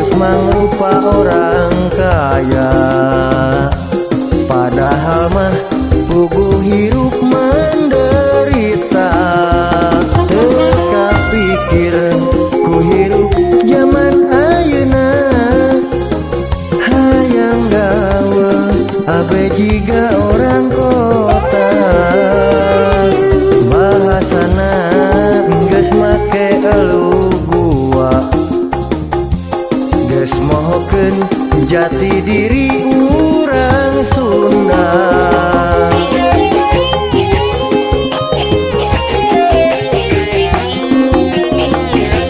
geus mangrupa orang kaya, padahal mah puguh hirup menderita. Teu kapikir ku hirup zaman ayeuna, hayang gawe abe jiga orang kota. Bahasana geus make elu gua, geus mohokeun jati diri urang Sunda.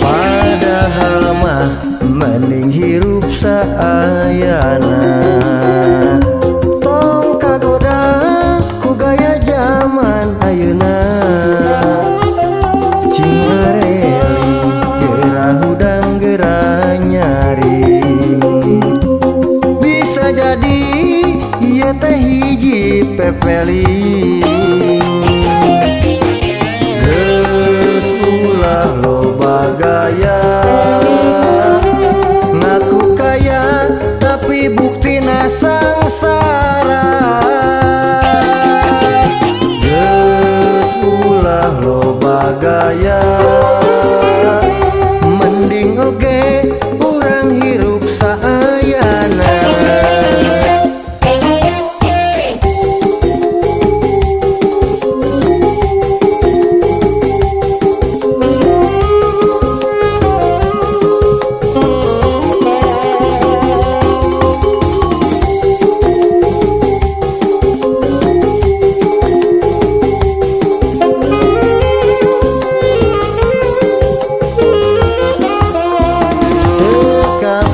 Padahal mah mending hirup saayana, tong kagoda ku gaya zaman ayeuna. Cingareli gerah hudang gerah nyaring, bisa jadi ieu teh hiji pepeling. Geus ulah loba gaya, ngaku kaya tapi buktina sangsara. Geus ulah loba gaya, mending oge urang hirup saayana.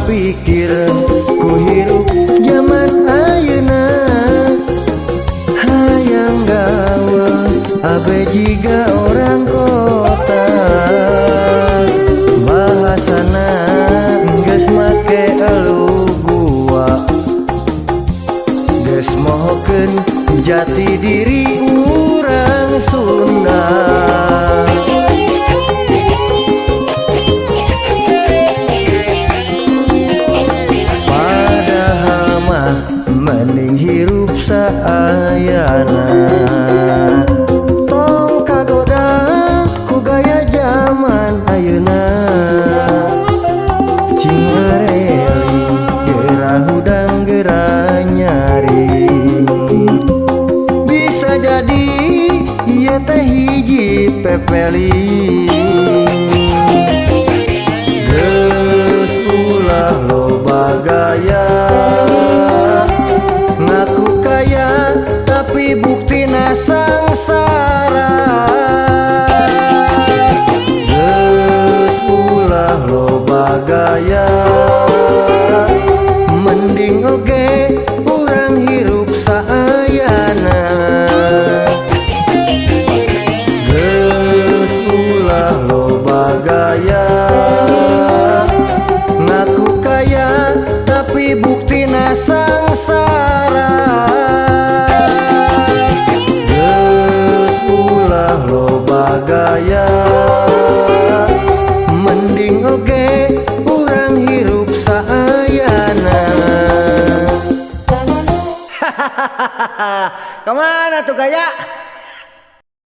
Pikir ku hirup zaman ayeuna, hayang gawe abe jiga orang kota. Bahasana geus make elu gua, geus mohokeun jati diri urang Sunda. Mending hirup saayana, tong kagoda ku gaya zaman ayeuna. Cingareli gerah hudang gerah nyaring, bisa jadi ieu teh hiji pepeling. Geus ulah loba gaya, ngaku kaya tapi buktina sangsara. Geus ulah loba gaya, mending oge urang hirup saayana. Geus ulah loba gaya, ngaku kaya tapi buktina sangsara. Loba gaya, mending oge urang hirup saayana. Hahaha, kemana tuh gaya?